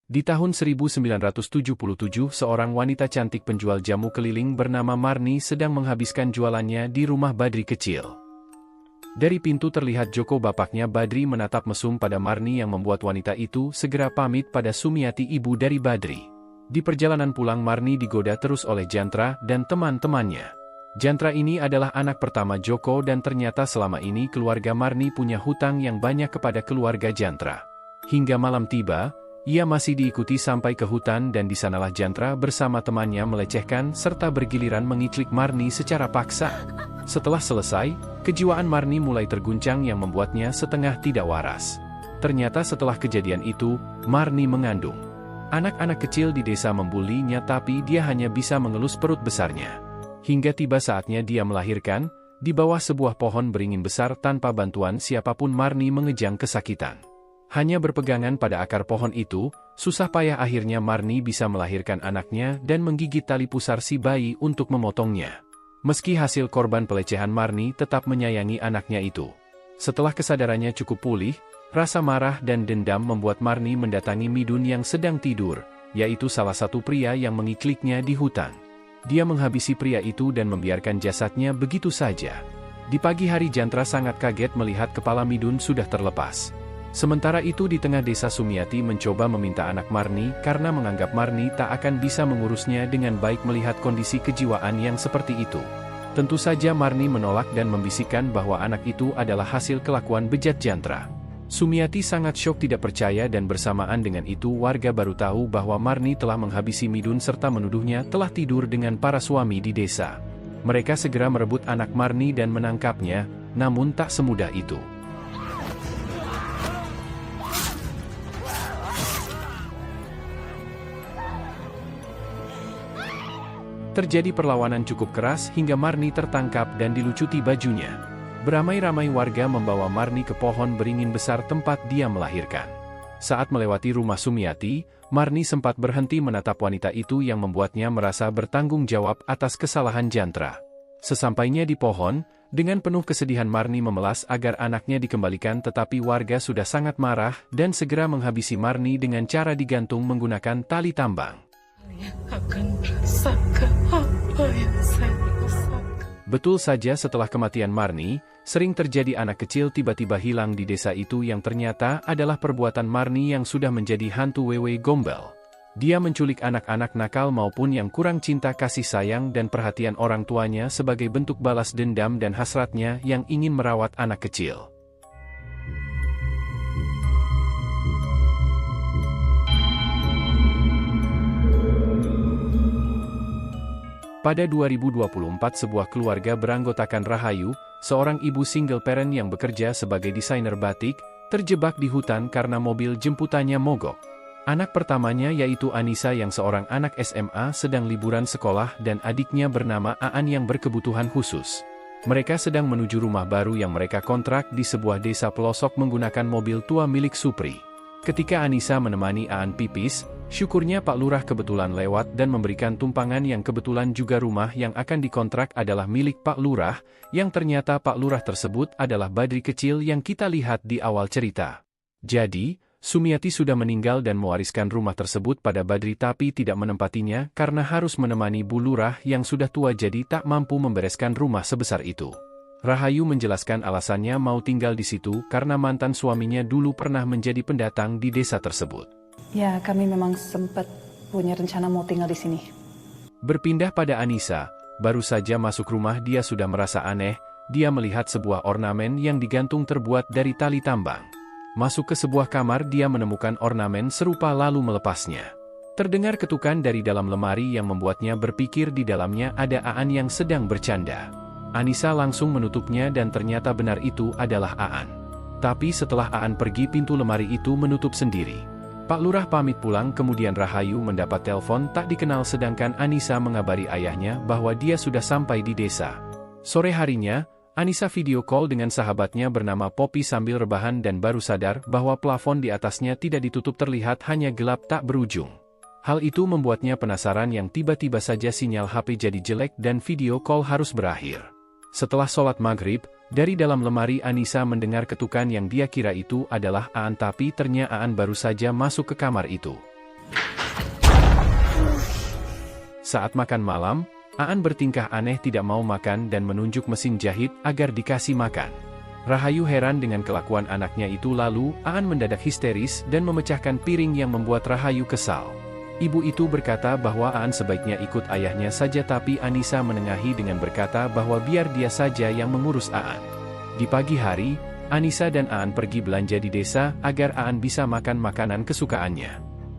Di tahun 1977, seorang wanita cantik penjual jamu keliling bernama Marni sedang menghabiskan jualannya di rumah Badri kecil. Dari pintu terlihat Joko, bapaknya Badri, menatap mesum pada Marni yang membuat wanita itu segera pamit pada Sumiati, ibu dari Badri. Di perjalanan pulang, Marni digoda terus oleh Jantra dan teman-temannya. Jantra ini adalah anak pertama Joko dan ternyata selama ini keluarga Marni punya hutang yang banyak kepada keluarga Jantra. Hingga malam tiba, ia masih diikuti sampai ke hutan dan di sanalah Jantra bersama temannya melecehkan serta bergiliran mengiclik Marni secara paksa. Setelah selesai, kejiwaan Marni mulai terguncang yang membuatnya setengah tidak waras. Ternyata setelah kejadian itu, Marni mengandung. Anak-anak kecil di desa membulinya tapi dia hanya bisa mengelus perut besarnya. Hingga tiba saatnya dia melahirkan, di bawah sebuah pohon beringin besar tanpa bantuan siapapun Marni mengejang kesakitan. Hanya berpegangan pada akar pohon itu, susah payah akhirnya Marni bisa melahirkan anaknya dan menggigit tali pusar si bayi untuk memotongnya. Meski hasil korban pelecehan, Marni tetap menyayangi anaknya itu. Setelah kesadarannya cukup pulih, rasa marah dan dendam membuat Marni mendatangi Midun yang sedang tidur, yaitu salah satu pria yang mengikliknya di hutan. Dia menghabisi pria itu dan membiarkan jasadnya begitu saja. Di pagi hari Jantra sangat kaget melihat kepala Midun sudah terlepas. Sementara itu di tengah desa Sumiati mencoba meminta anak Marni karena menganggap Marni tak akan bisa mengurusnya dengan baik melihat kondisi kejiwaan yang seperti itu. Tentu saja Marni menolak dan membisikkan bahwa anak itu adalah hasil kelakuan bejat Jantra. Sumiati sangat syok, tidak percaya, dan bersamaan dengan itu warga baru tahu bahwa Marni telah menghabisi Midun serta menuduhnya telah tidur dengan para suami di desa. Mereka segera merebut anak Marni dan menangkapnya, namun tak semudah itu. Terjadi perlawanan cukup keras hingga Marni tertangkap dan dilucuti bajunya. Beramai-ramai warga membawa Marni ke pohon beringin besar tempat dia melahirkan. Saat melewati rumah Sumiati, Marni sempat berhenti menatap wanita itu yang membuatnya merasa bertanggung jawab atas kesalahan Jantra. Sesampainya di pohon, dengan penuh kesedihan Marni memelas agar anaknya dikembalikan, tetapi warga sudah sangat marah dan segera menghabisi Marni dengan cara digantung menggunakan tali tambang. Akan merasakan apa yang saya rasakan. Betul saja, setelah kematian Marni, sering terjadi anak kecil tiba-tiba hilang di desa itu yang ternyata adalah perbuatan Marni yang sudah menjadi hantu wewe gombel. Dia menculik anak-anak nakal maupun yang kurang cinta kasih sayang dan perhatian orang tuanya sebagai bentuk balas dendam dan hasratnya yang ingin merawat anak kecil. Pada 2024, sebuah keluarga beranggotakan Rahayu, seorang ibu single parent yang bekerja sebagai desainer batik, terjebak di hutan karena mobil jemputannya mogok. Anak pertamanya yaitu Anissa yang seorang anak SMA sedang liburan sekolah dan adiknya bernama Aan yang berkebutuhan khusus. Mereka sedang menuju rumah baru yang mereka kontrak di sebuah desa pelosok menggunakan mobil tua milik Supri. Ketika Anissa menemani Aan pipis, syukurnya Pak Lurah kebetulan lewat dan memberikan tumpangan yang kebetulan juga rumah yang akan dikontrak adalah milik Pak Lurah, yang ternyata Pak Lurah tersebut adalah Badri kecil yang kita lihat di awal cerita. Jadi, Sumiati sudah meninggal dan mewariskan rumah tersebut pada Badri tapi tidak menempatinya karena harus menemani Bu Lurah yang sudah tua jadi tak mampu membereskan rumah sebesar itu. Rahayu menjelaskan alasannya mau tinggal di situ karena mantan suaminya dulu pernah menjadi pendatang di desa tersebut. Ya, kami memang sempat punya rencana mau tinggal di sini. Berpindah pada Anissa, baru saja masuk rumah dia sudah merasa aneh, dia melihat sebuah ornamen yang digantung terbuat dari tali tambang. Masuk ke sebuah kamar dia menemukan ornamen serupa lalu melepasnya. Terdengar ketukan dari dalam lemari yang membuatnya berpikir di dalamnya ada Aan yang sedang bercanda. Anissa langsung menutupnya dan ternyata benar itu adalah Aan. Tapi setelah Aan pergi pintu lemari itu menutup sendiri. Pak Lurah pamit pulang kemudian Rahayu mendapat telepon tak dikenal sedangkan Anissa mengabari ayahnya bahwa dia sudah sampai di desa. Sore harinya, Anissa video call dengan sahabatnya bernama Poppy sambil rebahan dan baru sadar bahwa plafon di atasnya tidak ditutup terlihat hanya gelap tak berujung. Hal itu membuatnya penasaran yang tiba-tiba saja sinyal HP jadi jelek dan video call harus berakhir. Setelah sholat maghrib, dari dalam lemari Anissa mendengar ketukan yang dia kira itu adalah Aan tapi ternyata Aan baru saja masuk ke kamar itu. Saat makan malam, Aan bertingkah aneh tidak mau makan dan menunjuk mesin jahit agar dikasih makan. Rahayu heran dengan kelakuan anaknya itu lalu Aan mendadak histeris dan memecahkan piring yang membuat Rahayu kesal. Ibu itu berkata bahwa Aan sebaiknya ikut ayahnya saja tapi Anissa menengahi dengan berkata bahwa biar dia saja yang mengurus Aan. Di pagi hari, Anissa dan Aan pergi belanja di desa agar Aan bisa makan makanan kesukaannya.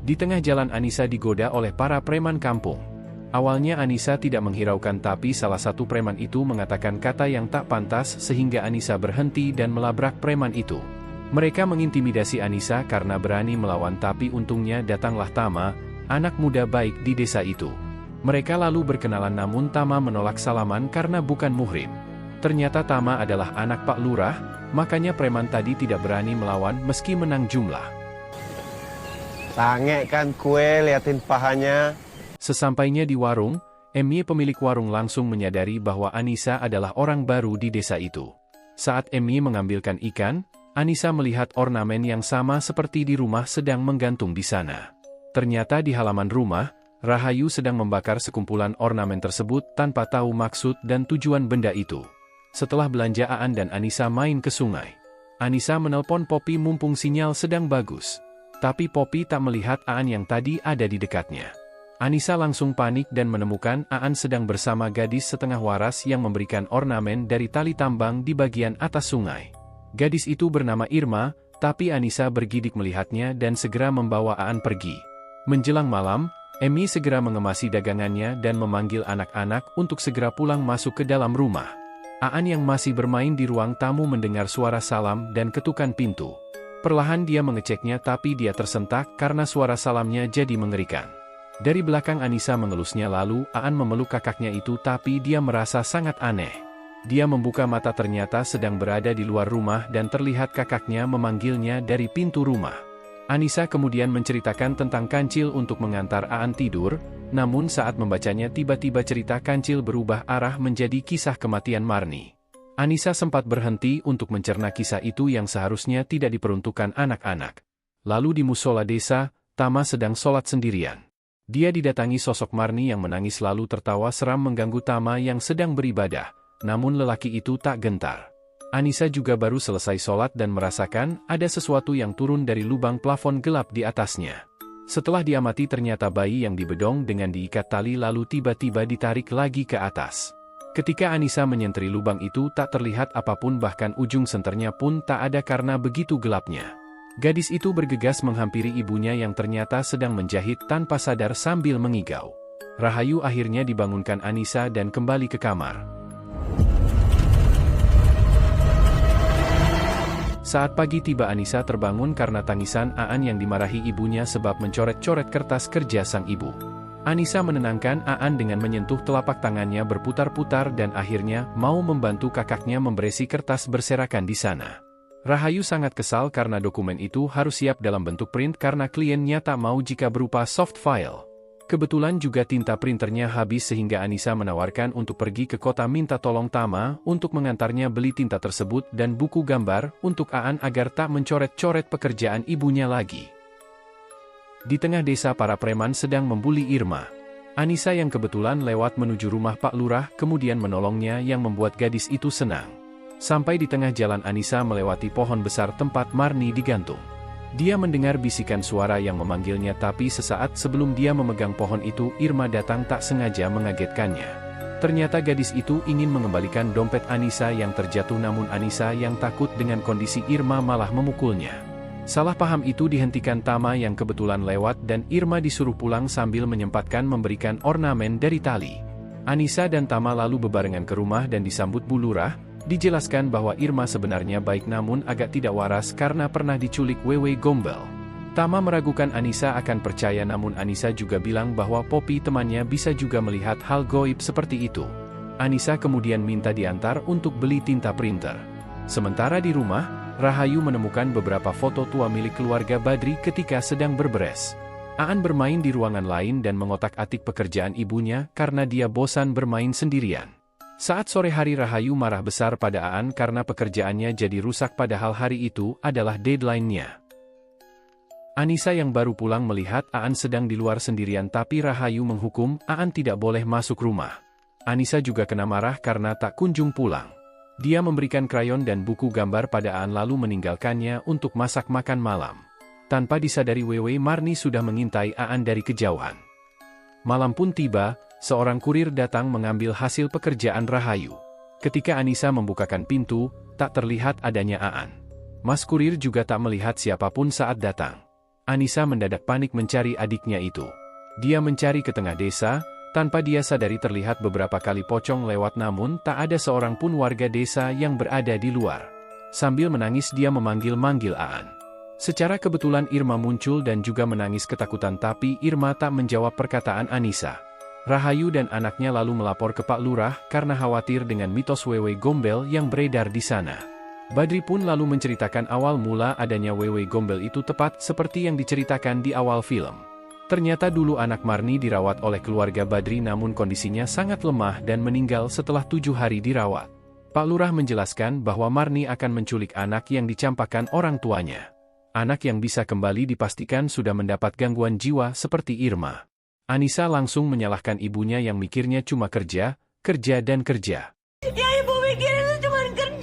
Di tengah jalan Anissa digoda oleh para preman kampung. Awalnya Anissa tidak menghiraukan tapi salah satu preman itu mengatakan kata yang tak pantas sehingga Anissa berhenti dan melabrak preman itu. Mereka mengintimidasi Anissa karena berani melawan tapi untungnya datanglah Tama, anak muda baik di desa itu. Mereka lalu berkenalan namun Tama menolak salaman karena bukan muhrim. Ternyata Tama adalah anak Pak Lurah, makanya preman tadi tidak berani melawan meski menang jumlah. Sange kan kue liatin pahanya. Sesampainya di warung, Emmy pemilik warung langsung menyadari bahwa Anissa adalah orang baru di desa itu. Saat Emmy mengambilkan ikan, Anissa melihat ornamen yang sama seperti di rumah sedang menggantung di sana. Ternyata di halaman rumah, Rahayu sedang membakar sekumpulan ornamen tersebut tanpa tahu maksud dan tujuan benda itu. Setelah belanja Aan dan Anissa main ke sungai. Anissa menelpon Poppy mumpung sinyal sedang bagus. Tapi Poppy tak melihat Aan yang tadi ada di dekatnya. Anissa langsung panik dan menemukan Aan sedang bersama gadis setengah waras yang memberikan ornamen dari tali tambang di bagian atas sungai. Gadis itu bernama Irma, tapi Anissa bergidik melihatnya dan segera membawa Aan pergi. Menjelang malam, Emmy segera mengemasi dagangannya dan memanggil anak-anak untuk segera pulang masuk ke dalam rumah. Aan yang masih bermain di ruang tamu mendengar suara salam dan ketukan pintu. Perlahan dia mengeceknya tapi dia tersentak karena suara salamnya jadi mengerikan. Dari belakang Anissa mengelusnya lalu Aan memeluk kakaknya itu tapi dia merasa sangat aneh. Dia membuka mata ternyata sedang berada di luar rumah dan terlihat kakaknya memanggilnya dari pintu rumah. Anissa kemudian menceritakan tentang Kancil untuk mengantar Aan tidur, namun saat membacanya tiba-tiba cerita Kancil berubah arah menjadi kisah kematian Marni. Anissa sempat berhenti untuk mencerna kisah itu yang seharusnya tidak diperuntukkan anak-anak. Lalu di musola desa, Tama sedang sholat sendirian. Dia didatangi sosok Marni yang menangis lalu tertawa seram mengganggu Tama yang sedang beribadah, namun lelaki itu tak gentar. Anissa juga baru selesai sholat dan merasakan ada sesuatu yang turun dari lubang plafon gelap di atasnya. Setelah diamati ternyata bayi yang dibedong dengan diikat tali lalu tiba-tiba ditarik lagi ke atas. Ketika Anissa menyentri lubang itu tak terlihat apapun bahkan ujung senternya pun tak ada karena begitu gelapnya. Gadis itu bergegas menghampiri ibunya yang ternyata sedang menjahit tanpa sadar sambil mengigau. Rahayu akhirnya dibangunkan Anissa dan kembali ke kamar. Saat pagi tiba Anissa terbangun karena tangisan Aan yang dimarahi ibunya sebab mencoret-coret kertas kerja sang ibu. Anissa menenangkan Aan dengan menyentuh telapak tangannya berputar-putar dan akhirnya mau membantu kakaknya memberesi kertas berserakan di sana. Rahayu sangat kesal karena dokumen itu harus siap dalam bentuk print karena kliennya tak mau jika berupa soft file. Kebetulan juga tinta printernya habis sehingga Anissa menawarkan untuk pergi ke kota minta tolong Tama untuk mengantarnya beli tinta tersebut dan buku gambar untuk Aan agar tak mencoret-coret pekerjaan ibunya lagi. Di tengah desa para preman sedang membuli Irma. Anissa yang kebetulan lewat menuju rumah Pak Lurah kemudian menolongnya yang membuat gadis itu senang. Sampai di tengah jalan Anissa melewati pohon besar tempat Marni digantung. Dia mendengar bisikan suara yang memanggilnya tapi sesaat sebelum dia memegang pohon itu Irma datang tak sengaja mengagetkannya. Ternyata gadis itu ingin mengembalikan dompet Anissa yang terjatuh namun Anissa yang takut dengan kondisi Irma malah memukulnya. Salah paham itu dihentikan Tama yang kebetulan lewat dan Irma disuruh pulang sambil menyempatkan memberikan ornamen dari tali. Anissa dan Tama lalu bebarengan ke rumah dan disambut Bu Lurah. Dijelaskan bahwa Irma sebenarnya baik namun agak tidak waras karena pernah diculik Wewe Gombel. Tama meragukan Anissa akan percaya namun Anissa juga bilang bahwa Poppy temannya bisa juga melihat hal goib seperti itu. Anissa kemudian minta diantar untuk beli tinta printer. Sementara di rumah, Rahayu menemukan beberapa foto tua milik keluarga Badri ketika sedang berberes. Aan bermain di ruangan lain dan mengotak-atik pekerjaan ibunya karena dia bosan bermain sendirian. Saat sore hari Rahayu marah besar pada Aan karena pekerjaannya jadi rusak padahal hari itu adalah deadline-nya. Anissa yang baru pulang melihat Aan sedang di luar sendirian tapi Rahayu menghukum Aan tidak boleh masuk rumah. Anissa juga kena marah karena tak kunjung pulang. Dia memberikan krayon dan buku gambar pada Aan lalu meninggalkannya untuk masak makan malam. Tanpa disadari Wewe Marni sudah mengintai Aan dari kejauhan. Malam pun tiba, seorang kurir datang mengambil hasil pekerjaan Rahayu. Ketika Anissa membukakan pintu, tak terlihat adanya Aan. Mas kurir juga tak melihat siapapun saat datang. Anissa mendadak panik mencari adiknya itu. Dia mencari ke tengah desa, tanpa dia sadari terlihat beberapa kali pocong lewat namun tak ada seorang pun warga desa yang berada di luar. Sambil menangis dia memanggil-manggil Aan. Secara kebetulan Irma muncul dan juga menangis ketakutan tapi Irma tak menjawab perkataan Anissa. Rahayu dan anaknya lalu melapor ke Pak Lurah karena khawatir dengan mitos Wewe Gombel yang beredar di sana. Badri pun lalu menceritakan awal mula adanya Wewe Gombel itu tepat seperti yang diceritakan di awal film. Ternyata dulu anak Marni dirawat oleh keluarga Badri namun kondisinya sangat lemah dan meninggal setelah 7 hari dirawat. Pak Lurah menjelaskan bahwa Marni akan menculik anak yang dicampakkan orang tuanya. Anak yang bisa kembali dipastikan sudah mendapat gangguan jiwa seperti Irma. Anissa langsung menyalahkan ibunya yang mikirnya cuma kerja, dan kerja. Ya ibu mikir itu cuma kerja.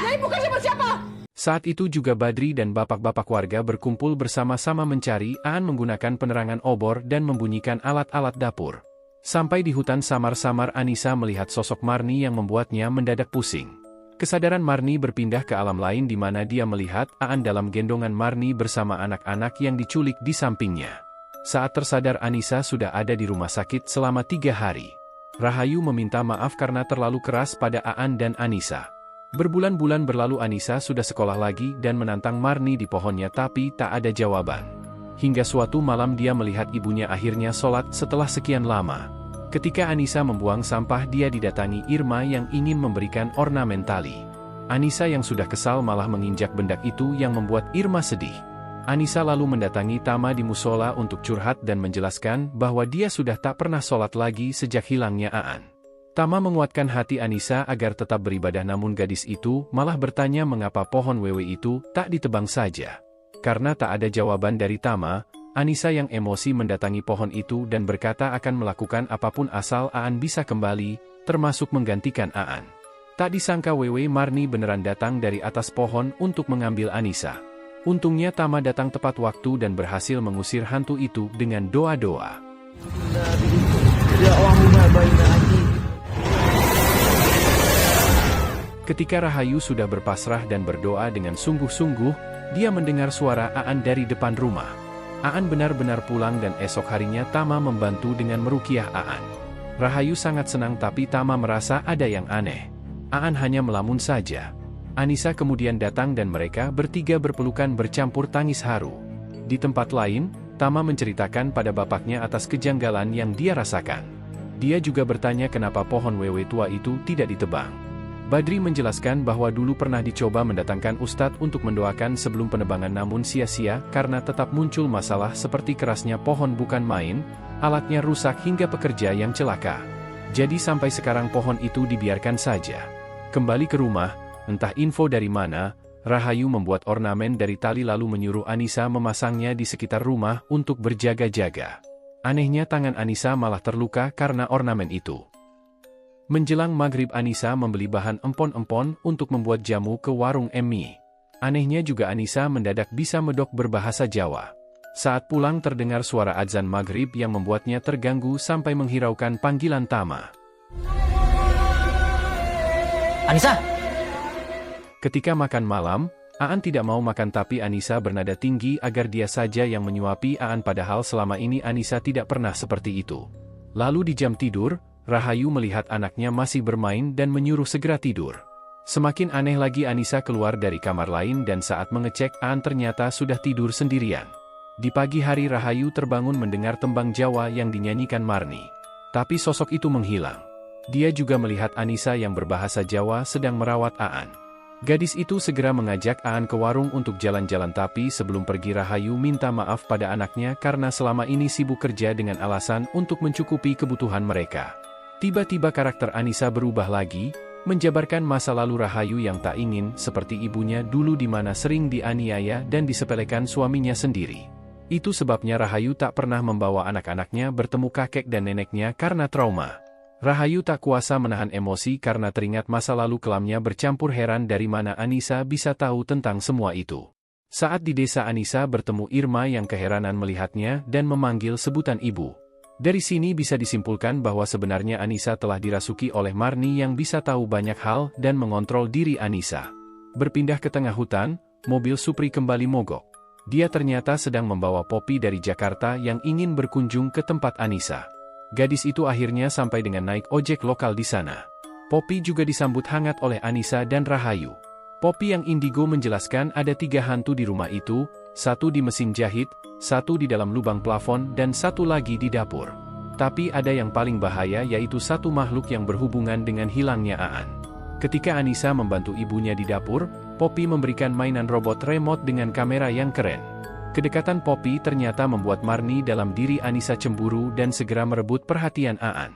Ya ibu kan siapa-siapa? Saat itu juga Badri dan bapak-bapak warga berkumpul bersama-sama mencari Aan menggunakan penerangan obor dan membunyikan alat-alat dapur. Sampai di hutan samar-samar Anissa melihat sosok Marni yang membuatnya mendadak pusing. Kesadaran Marni berpindah ke alam lain di mana dia melihat Aan dalam gendongan Marni bersama anak-anak yang diculik di sampingnya. Saat tersadar Anissa sudah ada di rumah sakit selama 3 hari. Rahayu meminta maaf karena terlalu keras pada Aan dan Anissa. Berbulan-bulan berlalu Anissa sudah sekolah lagi dan menantang Marni di pohonnya tapi tak ada jawaban. Hingga suatu malam dia melihat ibunya akhirnya sholat setelah sekian lama. Ketika Anissa membuang sampah dia didatangi Irma yang ingin memberikan ornamen tali. Anissa yang sudah kesal malah menginjak bendak itu yang membuat Irma sedih. Anissa lalu mendatangi Tama di musola untuk curhat dan menjelaskan bahwa dia sudah tak pernah sholat lagi sejak hilangnya Aan. Tama menguatkan hati Anissa agar tetap beribadah namun gadis itu malah bertanya mengapa pohon wewe itu tak ditebang saja. Karena tak ada jawaban dari Tama, Anissa yang emosi mendatangi pohon itu dan berkata akan melakukan apapun asal Aan bisa kembali, termasuk menggantikan Aan. Tak disangka Wewe Marni beneran datang dari atas pohon untuk mengambil Anissa. Untungnya Tama datang tepat waktu dan berhasil mengusir hantu itu dengan doa-doa. Ketika Rahayu sudah berpasrah dan berdoa dengan sungguh-sungguh, dia mendengar suara Aan dari depan rumah. Aan benar-benar pulang dan esok harinya Tama membantu dengan meruqyah Aan. Rahayu sangat senang tapi Tama merasa ada yang aneh. Aan hanya melamun saja. Anissa kemudian datang dan mereka bertiga berpelukan bercampur tangis haru. Di tempat lain, Tama menceritakan pada bapaknya atas kejanggalan yang dia rasakan. Dia juga bertanya kenapa pohon wewe tua itu tidak ditebang. Badri menjelaskan bahwa dulu pernah dicoba mendatangkan ustadz untuk mendoakan sebelum penebangan namun sia-sia karena tetap muncul masalah seperti kerasnya pohon bukan main, alatnya rusak hingga pekerja yang celaka. Jadi sampai sekarang pohon itu dibiarkan saja. Kembali ke rumah, entah info dari mana, Rahayu membuat ornamen dari tali lalu menyuruh Anissa memasangnya di sekitar rumah untuk berjaga-jaga. Anehnya tangan Anissa malah terluka karena ornamen itu. Menjelang maghrib Anissa membeli bahan empon-empon untuk membuat jamu ke warung Emmi. Anehnya juga Anissa mendadak bisa medok berbahasa Jawa. Saat pulang terdengar suara azan maghrib yang membuatnya terganggu sampai menghiraukan panggilan Tama. Anissa! Ketika makan malam, Aan tidak mau makan tapi Anissa bernada tinggi agar dia saja yang menyuapi Aan padahal selama ini Anissa tidak pernah seperti itu. Lalu di jam tidur, Rahayu melihat anaknya masih bermain dan menyuruh segera tidur. Semakin aneh lagi Anissa keluar dari kamar lain dan saat mengecek Aan ternyata sudah tidur sendirian. Di pagi hari Rahayu terbangun mendengar tembang Jawa yang dinyanyikan Marni. Tapi sosok itu menghilang. Dia juga melihat Anissa yang berbahasa Jawa sedang merawat Aan. Gadis itu segera mengajak Aan ke warung untuk jalan-jalan tapi sebelum pergi Rahayu minta maaf pada anaknya karena selama ini sibuk kerja dengan alasan untuk mencukupi kebutuhan mereka. Tiba-tiba karakter Anissa berubah lagi, menjabarkan masa lalu Rahayu yang tak ingin seperti ibunya dulu di mana sering dianiaya dan disepelekan suaminya sendiri. Itu sebabnya Rahayu tak pernah membawa anak-anaknya bertemu kakek dan neneknya karena trauma. Rahayu tak kuasa menahan emosi karena teringat masa lalu kelamnya bercampur heran dari mana Anissa bisa tahu tentang semua itu. Saat di desa Anissa bertemu Irma yang keheranan melihatnya dan memanggil sebutan ibu. Dari sini bisa disimpulkan bahwa sebenarnya Anissa telah dirasuki oleh Marni yang bisa tahu banyak hal dan mengontrol diri Anissa. Berpindah ke tengah hutan, mobil Supri kembali mogok. Dia ternyata sedang membawa Poppy dari Jakarta yang ingin berkunjung ke tempat Anissa. Gadis itu akhirnya sampai dengan naik ojek lokal di sana. Poppy juga disambut hangat oleh Anissa dan Rahayu. Poppy yang indigo menjelaskan ada 3 hantu di rumah itu, 1 di mesin jahit, 1 di dalam lubang plafon dan 1 lagi di dapur. Tapi ada yang paling bahaya yaitu 1 makhluk yang berhubungan dengan hilangnya Aan. Ketika Anissa membantu ibunya di dapur, Poppy memberikan mainan robot remote dengan kamera yang keren. Kedekatan Poppy ternyata membuat Marni dalam diri Anissa cemburu dan segera merebut perhatian Aan.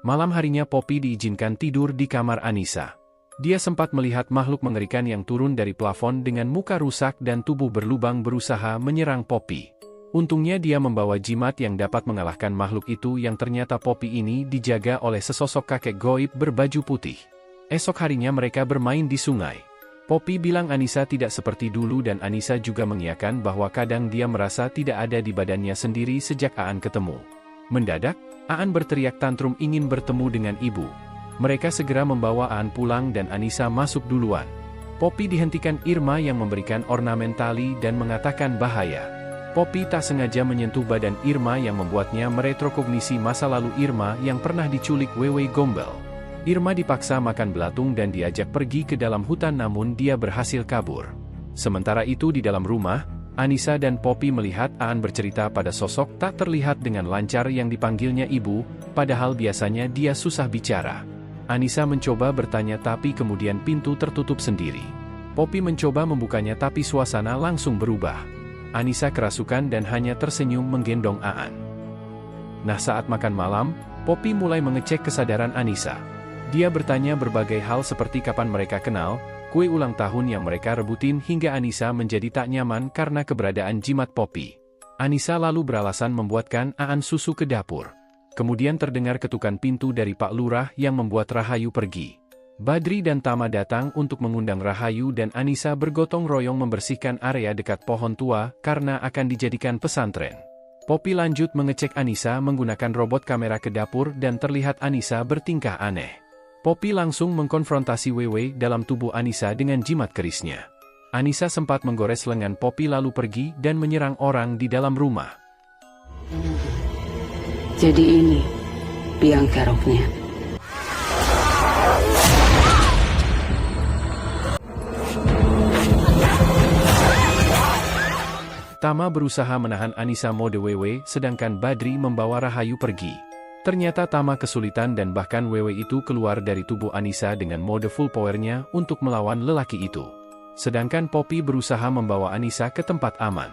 Malam harinya Poppy diizinkan tidur di kamar Anissa. Dia sempat melihat makhluk mengerikan yang turun dari plafon dengan muka rusak dan tubuh berlubang berusaha menyerang Poppy. Untungnya dia membawa jimat yang dapat mengalahkan makhluk itu yang ternyata Poppy ini dijaga oleh sesosok kakek goib berbaju putih. Esok harinya mereka bermain di sungai. Poppy bilang Anissa tidak seperti dulu dan Anissa juga mengiyakan bahwa kadang dia merasa tidak ada di badannya sendiri sejak Aan ketemu. Mendadak, Aan berteriak tantrum ingin bertemu dengan ibu. Mereka segera membawa Aan pulang dan Anissa masuk duluan. Poppy dihentikan Irma yang memberikan ornamen tali dan mengatakan bahaya. Poppy tak sengaja menyentuh badan Irma yang membuatnya meretrokognisi masa lalu Irma yang pernah diculik Wewe Gombel. Irma dipaksa makan belatung dan diajak pergi ke dalam hutan namun dia berhasil kabur. Sementara itu di dalam rumah, Anissa dan Poppy melihat Aan bercerita pada sosok tak terlihat dengan lancar yang dipanggilnya ibu, padahal biasanya dia susah bicara. Anissa mencoba bertanya tapi kemudian pintu tertutup sendiri. Poppy mencoba membukanya tapi suasana langsung berubah. Anissa kerasukan dan hanya tersenyum menggendong Aan. Nah saat makan malam, Poppy mulai mengecek kesadaran Anissa. Dia bertanya berbagai hal seperti kapan mereka kenal, kue ulang tahun yang mereka rebutin hingga Anissa menjadi tak nyaman karena keberadaan jimat Poppy. Anissa lalu beralasan membuatkan Aan susu ke dapur. Kemudian terdengar ketukan pintu dari Pak Lurah yang membuat Rahayu pergi. Badri dan Tama datang untuk mengundang Rahayu dan Anissa bergotong royong membersihkan area dekat pohon tua karena akan dijadikan pesantren. Poppy lanjut mengecek Anissa menggunakan robot kamera ke dapur dan terlihat Anissa bertingkah aneh. Poppy langsung mengkonfrontasi Wewe dalam tubuh Anissa dengan jimat kerisnya. Anissa sempat menggores lengan Poppy lalu pergi dan menyerang orang di dalam rumah. Jadi ini biang keroknya. Tama berusaha menahan Anissa mode Wewe sedangkan Badri membawa Rahayu pergi. Ternyata Tama kesulitan dan bahkan Wewe itu keluar dari tubuh Anissa dengan mode full powernya untuk melawan lelaki itu. Sedangkan Poppy berusaha membawa Anissa ke tempat aman.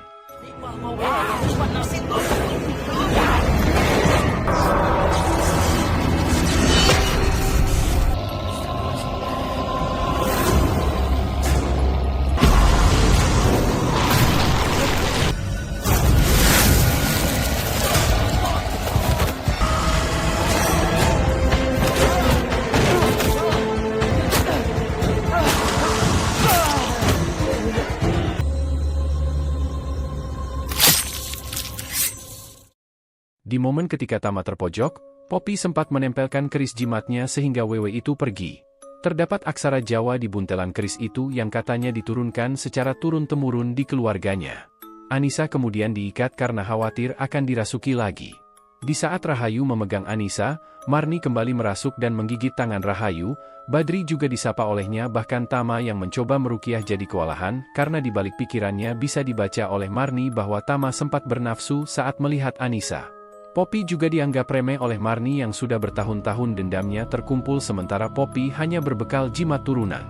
Di momen ketika Tama terpojok, Poppy sempat menempelkan keris jimatnya sehingga Wewe itu pergi. Terdapat aksara Jawa di buntelan keris itu yang katanya diturunkan secara turun-temurun di keluarganya. Anissa kemudian diikat karena khawatir akan dirasuki lagi. Di saat Rahayu memegang Anissa, Marni kembali merasuk dan menggigit tangan Rahayu. Badri juga disapa olehnya bahkan Tama yang mencoba merukiah jadi kewalahan karena di balik pikirannya bisa dibaca oleh Marni bahwa Tama sempat bernafsu saat melihat Anissa. Poppy juga dianggap remeh oleh Marni yang sudah bertahun-tahun dendamnya terkumpul sementara Poppy hanya berbekal jimat turunan.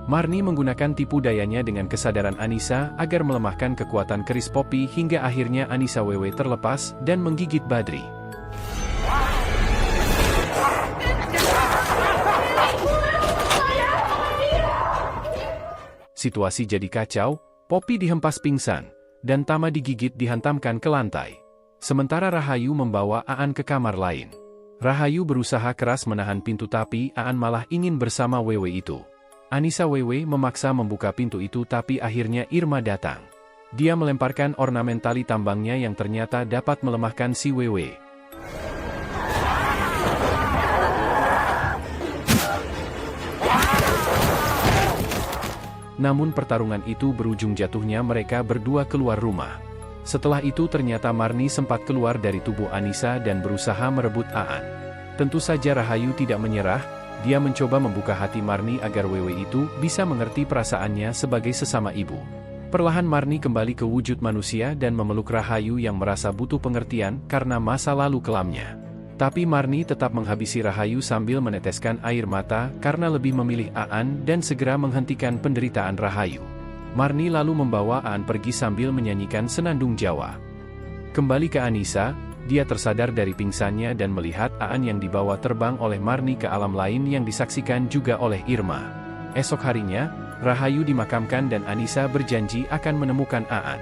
Marni menggunakan tipu dayanya dengan kesadaran Anissa agar melemahkan kekuatan keris Poppy hingga akhirnya Anissa Wewe terlepas dan menggigit Badri. Situasi jadi kacau, Poppy dihempas pingsan, dan Tama digigit dihantamkan ke lantai. Sementara Rahayu membawa Aan ke kamar lain. Rahayu berusaha keras menahan pintu tapi Aan malah ingin bersama Wewe itu. Anissa Wewe memaksa membuka pintu itu tapi akhirnya Irma datang. Dia melemparkan ornamen tali tambangnya yang ternyata dapat melemahkan si Wewe. Namun pertarungan itu berujung jatuhnya mereka berdua keluar rumah. Setelah itu ternyata Marni sempat keluar dari tubuh Anissa dan berusaha merebut Aan. Tentu saja Rahayu tidak menyerah. Dia mencoba membuka hati Marni agar Wewe itu bisa mengerti perasaannya sebagai sesama ibu. Perlahan Marni kembali ke wujud manusia dan memeluk Rahayu yang merasa butuh pengertian karena masa lalu kelamnya. Tapi Marni tetap menghabisi Rahayu sambil meneteskan air mata karena lebih memilih Aan dan segera menghentikan penderitaan Rahayu. Marni lalu membawa Aan pergi sambil menyanyikan senandung Jawa. Kembali ke Anissa, dia tersadar dari pingsannya dan melihat Aan yang dibawa terbang oleh Marni ke alam lain yang disaksikan juga oleh Irma. Esok harinya, Rahayu dimakamkan dan Anissa berjanji akan menemukan Aan.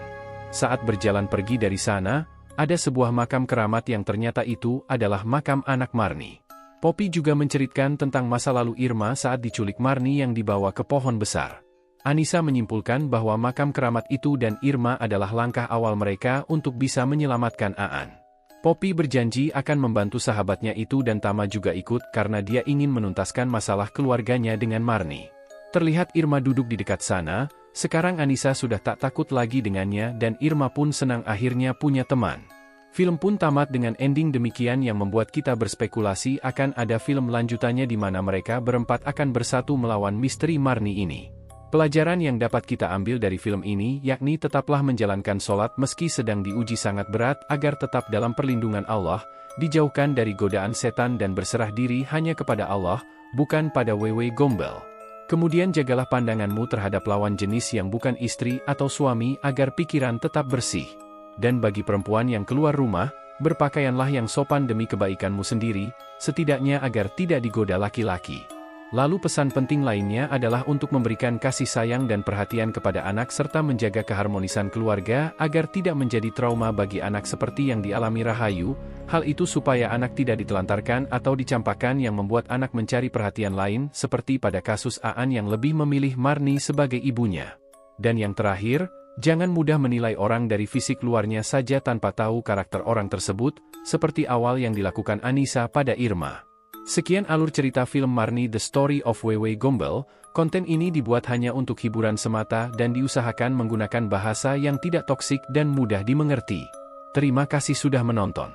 Saat berjalan pergi dari sana, ada sebuah makam keramat yang ternyata itu adalah makam anak Marni. Poppy juga menceritakan tentang masa lalu Irma saat diculik Marni yang dibawa ke pohon besar. Anissa menyimpulkan bahwa makam keramat itu dan Irma adalah langkah awal mereka untuk bisa menyelamatkan Aan. Poppy berjanji akan membantu sahabatnya itu dan Tama juga ikut karena dia ingin menuntaskan masalah keluarganya dengan Marni. Terlihat Irma duduk di dekat sana, sekarang Anissa sudah tak takut lagi dengannya dan Irma pun senang akhirnya punya teman. Film pun tamat dengan ending demikian yang membuat kita berspekulasi akan ada film lanjutannya di mana mereka berempat akan bersatu melawan misteri Marni ini. Pelajaran yang dapat kita ambil dari film ini yakni tetaplah menjalankan sholat meski sedang diuji sangat berat agar tetap dalam perlindungan Allah, dijauhkan dari godaan setan dan berserah diri hanya kepada Allah, bukan pada Wewe Gombel. Kemudian jagalah pandanganmu terhadap lawan jenis yang bukan istri atau suami agar pikiran tetap bersih. Dan bagi perempuan yang keluar rumah, berpakaianlah yang sopan demi kebaikanmu sendiri, setidaknya agar tidak digoda laki-laki. Lalu pesan penting lainnya adalah untuk memberikan kasih sayang dan perhatian kepada anak serta menjaga keharmonisan keluarga agar tidak menjadi trauma bagi anak seperti yang dialami Rahayu, hal itu supaya anak tidak ditelantarkan atau dicampakkan yang membuat anak mencari perhatian lain seperti pada kasus Aan yang lebih memilih Marni sebagai ibunya. Dan yang terakhir, jangan mudah menilai orang dari fisik luarnya saja tanpa tahu karakter orang tersebut, seperti awal yang dilakukan Anissa pada Irma. Sekian alur cerita film Marni The Story of Wewe Gombel. Konten ini dibuat hanya untuk hiburan semata dan diusahakan menggunakan bahasa yang tidak toksik dan mudah dimengerti. Terima kasih sudah menonton.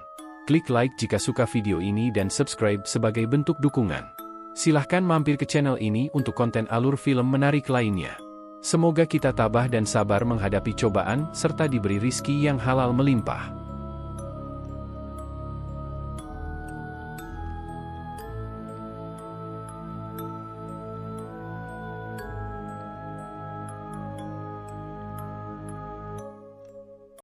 Klik like jika suka video ini dan subscribe sebagai bentuk dukungan. Silahkan mampir ke channel ini untuk konten alur film menarik lainnya. Semoga kita tabah dan sabar menghadapi cobaan serta diberi rizki yang halal melimpah.